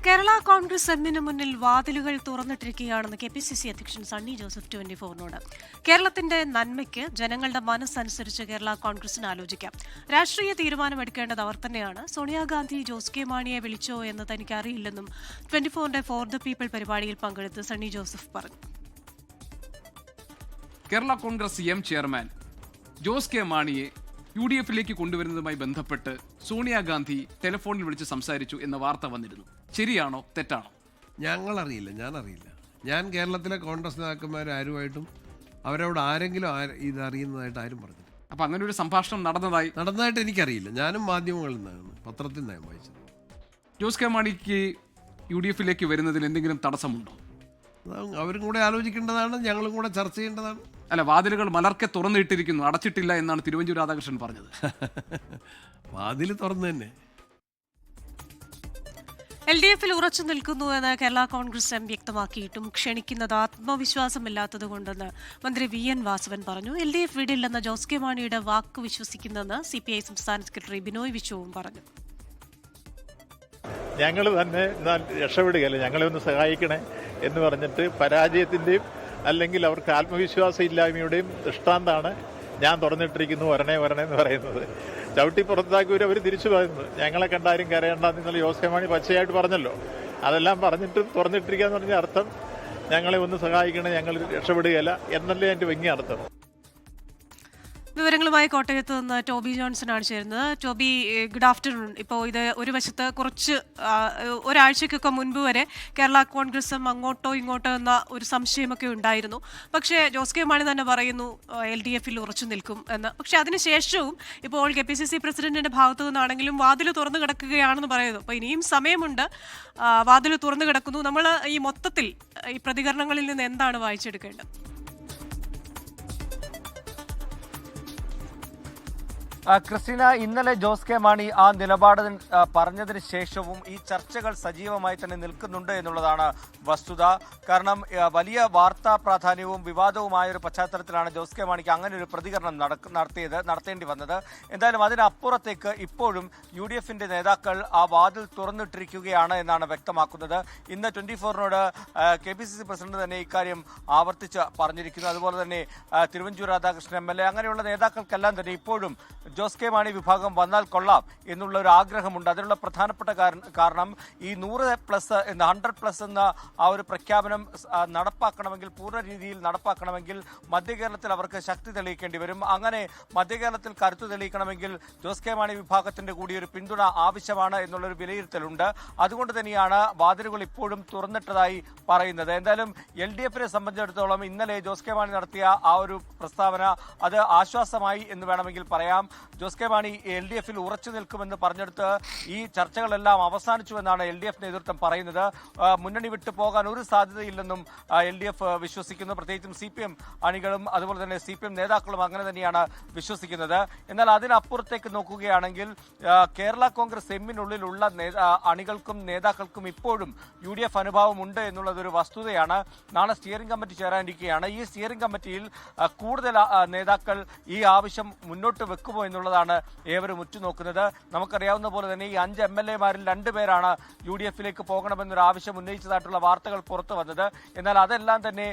കേരള കോൺഗ്രസ് എമ്മിന് മുന്നിൽ വാതിലുകൾ തുറന്നിട്ടിരിക്കുകയാണെന്ന് KPCC അധ്യക്ഷൻ സണ്ണി ജോസഫ് 24നോട്. കേരളത്തിന്റെ നന്മയ്ക്ക് ജനങ്ങളുടെ മനസ്സനുസരിച്ച് കേരള കോൺഗ്രസിന് ആലോചിക്കാം. രാഷ്ട്രീയ തീരുമാനമെടുക്കേണ്ടത് അവർ തന്നെയാണ്. സോണിയാഗാന്ധി ജോസ് കെ മാണിയെ വിളിച്ചോ എന്ന് തനിക്ക് അറിയില്ലെന്നും 24ന്റെ ഫോർ ദ പീപ്പിൾ പരിപാടിയിൽ പങ്കെടുത്ത് സണ്ണി ജോസഫ് പറഞ്ഞു. Kerala Congress M chairman Jose K മാണിയെ UDF-ലേക്ക് കൊണ്ടുവരുന്നതുമായി ബന്ധപ്പെട്ട് സോണിയാഗാന്ധി ടെലിഫോണിൽ വിളിച്ച് സംസാരിച്ചു എന്ന വാർത്ത വന്നിരുന്നു. ശരിയാണോ തെറ്റാണോ? ഞാനറിയില്ല. ഞാൻ കേരളത്തിലെ കോൺഗ്രസ് നേതാക്കന്മാരാരുമായിട്ടും അവരോട് ആരെങ്കിലും ഇതറിയുന്നതായിട്ട് ആരും പറഞ്ഞില്ല. അപ്പം അങ്ങനെ ഒരു സംഭാഷണം നടന്നതായിട്ട് എനിക്കറിയില്ല. ഞാനും മാധ്യമങ്ങളിൽ നിന്നാണ്, പത്രത്തിൽ നിന്നാണ് വായിച്ചത്. ജോസ് കെ മാണിക്ക് UDF-ലേക്ക് വരുന്നതിൽ എന്തെങ്കിലും തടസ്സമുണ്ടോ? അവരും കൂടെ ആലോചിക്കേണ്ടതാണ്, ഞങ്ങളും കൂടെ ചർച്ച ചെയ്യേണ്ടതാണ്. അല്ല, വാതിലുകൾ മലർക്കെ തുറന്നിട്ടിരിക്കുന്നു, അടച്ചിട്ടില്ല എന്നാണ് തിരുവഞ്ചൂർ രാധാകൃഷ്ണൻ പറഞ്ഞത്. വാതിൽ തുറന്നു തന്നെ. LDF-ൽ ഉറച്ചു നിൽക്കുന്നുവെന്ന് കേരള കോൺഗ്രസ് എം വ്യക്തമാക്കിയിട്ടും ക്ഷണിക്കുന്നത് ആത്മവിശ്വാസമില്ലാത്തതുകൊണ്ടെന്ന് മന്ത്രി VN വാസവൻ പറഞ്ഞു. LDF വിടില്ലെന്ന ജോസ് കെ മാണിയുടെ വാക്ക് വിശ്വസിക്കുന്നെന്ന് CPI സംസ്ഥാന സെക്രട്ടറി ബിനോയ് വിശ്വവും പറഞ്ഞു. ഞങ്ങൾ തന്നെ രക്ഷപ്പെടുകയല്ല, ഞങ്ങളെ ഒന്ന് സഹായിക്കണേ എന്ന് പറഞ്ഞിട്ട് പരാജയത്തിൻ്റെയും അല്ലെങ്കിൽ അവർക്ക് ആത്മവിശ്വാസം ഇല്ലായ്മയുടെയും ദൃഷ്ടാന്താണ് ഞാൻ തുറന്നിട്ടിരിക്കുന്നു വരണേ എന്ന് പറയുന്നത്. ചവിട്ടി പുറത്താക്കിയവർ അവർ തിരിച്ചു പറയുന്നു, ഞങ്ങളെ കണ്ടാരും കരയണ്ടെന്ന് ഇന്നലെ ജോസ് കെ മാണി പച്ചയായിട്ട് പറഞ്ഞല്ലോ. അതെല്ലാം പറഞ്ഞിട്ട് തുറന്നിട്ടിരിക്കുക എന്ന് പറഞ്ഞ അർത്ഥം ഞങ്ങളെ ഒന്ന് സഹായിക്കണേ, ഞങ്ങൾ രക്ഷപ്പെടുകയല്ല എന്നല്ലേ എൻ്റെ ഭംഗി അർത്ഥം. വിവരങ്ങളുമായി കോട്ടയത്ത് നിന്ന് ടോബി ജോൺസണാണ് ചേരുന്നത്. Toby, good afternoon. ഇപ്പോൾ ഇത് ഒരു വശത്ത് ഒരാഴ്ചയ്ക്കൊക്കെ മുൻപ് വരെ കേരള കോൺഗ്രസും അങ്ങോട്ടോ ഇങ്ങോട്ടോ എന്ന ഒരു സംശയമൊക്കെ ഉണ്ടായിരുന്നു. പക്ഷേ ജോസ് കെ മാണി തന്നെ പറയുന്നു LDF-ൽ ഉറച്ചു നിൽക്കും എന്ന്. പക്ഷെ അതിനുശേഷവും ഇപ്പോൾ KPCC പ്രസിഡന്റിന്റെ ഭാഗത്തു നിന്നാണെങ്കിലും വാതിൽ തുറന്നു കിടക്കുകയാണെന്ന് പറയുന്നു. അപ്പോൾ ഇനിയും സമയമുണ്ട്, വാതിൽ തുറന്നു കിടക്കുന്നു. നമ്മൾ ഈ മൊത്തത്തിൽ ഈ പ്രതികരണങ്ങളിൽ നിന്ന് എന്താണ് വായിച്ചെടുക്കേണ്ടത്? ക്രിസ്റ്റീന, ഇന്നലെ ജോസ് കെ മാണി ആ നിലപാട് പറഞ്ഞതിന് ശേഷവും ഈ ചർച്ചകൾ സജീവമായി തന്നെ നിൽക്കുന്നുണ്ട് എന്നുള്ളതാണ് വസ്തുത. കാരണം വലിയ വാർത്താ പ്രാധാന്യവും വിവാദവുമായ ഒരു പശ്ചാത്തലത്തിലാണ് ജോസ് കെ മാണിക്ക് അങ്ങനെ ഒരു പ്രതികരണം നടത്തേണ്ടി വന്നത്. എന്തായാലും അതിനപ്പുറത്തേക്ക് ഇപ്പോഴും UDF-ന്റെ നേതാക്കൾ ആ വാതിൽ തുറന്നിട്ടിരിക്കുകയാണ് എന്നാണ് വ്യക്തമാക്കുന്നത്. ഇന്ന് 24നോട് KPCC പ്രസിഡന്റ് തന്നെ ഇക്കാര്യം ആവർത്തിച്ച് പറഞ്ഞിരിക്കുന്നു. അതുപോലെ തന്നെ തിരുവഞ്ചൂർ രാധാകൃഷ്ണൻ MLA അങ്ങനെയുള്ള നേതാക്കൾക്കെല്ലാം തന്നെ ഇപ്പോഴും ജോസ് കെ മാണി വിഭാഗം വന്നാൽ കൊള്ളാം എന്നുള്ള ഒരു ആഗ്രഹമുണ്ട്. അതിനുള്ള പ്രധാനപ്പെട്ട കാരണം ഈ 100+ എന്ന ആ ഒരു പ്രഖ്യാപനം നടപ്പാക്കണമെങ്കിൽ, പൂർണ്ണ രീതിയിൽ നടപ്പാക്കണമെങ്കിൽ മധ്യ കേരളത്തിൽ അവർക്ക് ശക്തി തെളിയിക്കേണ്ടി വരും. അങ്ങനെ മധ്യ കേരളത്തിൽ കരുത്തു തെളിയിക്കണമെങ്കിൽ ജോസ് കെ മാണി വിഭാഗത്തിന്റെ കൂടി ഒരു പിന്തുണ ആവശ്യമാണ് എന്നുള്ളൊരു വിലയിരുത്തലുണ്ട്. അതുകൊണ്ട് തന്നെയാണ് വാതിലുകൾ ഇപ്പോഴും തുറന്നിട്ടതായി പറയുന്നത്. എന്തായാലും LDF-നെ സംബന്ധിച്ചിടത്തോളം ഇന്നലെ ജോസ് കെ മാണി നടത്തിയ ആ ഒരു പ്രസ്താവന അത് ആശ്വാസമായി എന്ന് വേണമെങ്കിൽ പറയാം. ജോസ് കെ മാണി LDF-ൽ ഉറച്ചു നിൽക്കുമെന്ന് പറഞ്ഞെടുത്ത് ഈ ചർച്ചകളെല്ലാം അവസാനിച്ചുവെന്നാണ് LDF നേതൃത്വം പറയുന്നത്. മുന്നണി വിട്ടു പോകാൻ ഒരു സാധ്യതയില്ലെന്നും LDF വിശ്വസിക്കുന്നു. പ്രത്യേകിച്ചും CPM അണികളും അതുപോലെ തന്നെ CPM നേതാക്കളും അങ്ങനെ തന്നെയാണ് വിശ്വസിക്കുന്നത്. എന്നാൽ അതിനപ്പുറത്തേക്ക് നോക്കുകയാണെങ്കിൽ കേരള കോൺഗ്രസ് എമ്മിനുള്ളിലുള്ള അണികൾക്കും നേതാക്കൾക്കും ഇപ്പോഴും UDF അനുഭാവം ഉണ്ട് എന്നുള്ളതൊരു വസ്തുതയാണ്. നാളെ സ്റ്റിയറിംഗ് കമ്മിറ്റി ചേരാനിരിക്കുകയാണ്. ഈ സ്റ്റിയറിംഗ് കമ്മിറ്റിയിൽ കൂടുതൽ നേതാക്കൾ ഈ ആവശ്യം മുന്നോട്ട് വെക്കുമോ എന്നുള്ളതാണ് ഏവരും ഉറ്റുനോക്കുന്നത്. നമുക്കറിയാവുന്ന പോലെ തന്നെ ഈ 5 MLA-മാരിൽ 2 പേരാണ് UDF-ലേക്ക് പോകണമെന്നൊരു ആവശ്യം ഉന്നയിച്ചതായിട്ടുള്ള വാർത്തകൾ പുറത്തു വന്നത്. എന്നാൽ അതെല്ലാം തന്നെ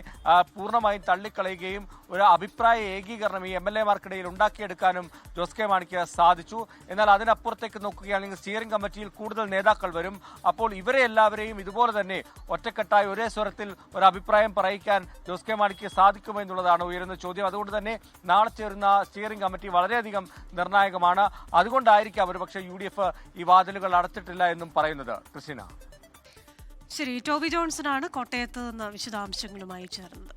പൂർണ്ണമായും തള്ളിക്കളയുകയും ഒരു അഭിപ്രായ ഏകീകരണം ഈ MLA-മാർക്കിടയിൽ ഉണ്ടാക്കിയെടുക്കാനും ജോസ് കെ മാണിക്ക് സാധിച്ചു. എന്നാൽ അതിനപ്പുറത്തേക്ക് നോക്കുകയാണെങ്കിൽ സ്റ്റിയറിംഗ് കമ്മിറ്റിയിൽ കൂടുതൽ നേതാക്കൾ വരും. അപ്പോൾ ഇവരെ എല്ലാവരെയും ഇതുപോലെ തന്നെ ഒറ്റക്കെട്ടായി ഒരേ സ്വരത്തിൽ ഒരു അഭിപ്രായം പറയിക്കാൻ ജോസ് കെ മാണിക്ക് സാധിക്കുമോ എന്നുള്ളതാണ് ഉയരുന്ന ചോദ്യം. അതുകൊണ്ട് തന്നെ നാളെ ചേരുന്ന സ്റ്റിയറിംഗ് കമ്മിറ്റി വളരെയധികം നിർണായകമാണ്. അതുകൊണ്ടായിരിക്കും ഒരുപക്ഷെ UDF ഈ വാതിലുകൾ അടച്ചിട്ടില്ല എന്നും പറയുന്നത്. ക്രിസ്റ്റീന, ശരി. ടോബി ജോൺസണാണ് കോട്ടയത്ത് നിന്ന് വിശദാംശങ്ങളുമായി ചേർന്നത്.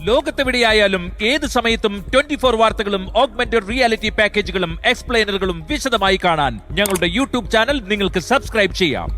ലോകത്തെവിടെയായാലും ഏത് സമയത്തും 24 വാർത്തകളും ഓഗ്മെന്റഡ് റിയാലിറ്റി പാക്കേജുകളും എക്സ്പ്ലെയിനറുകളും വിശദമായി കാണാൻ ഞങ്ങളുടെ YouTube ചാനൽ നിങ്ങൾക്ക് സബ്സ്ക്രൈബ് ചെയ്യാം.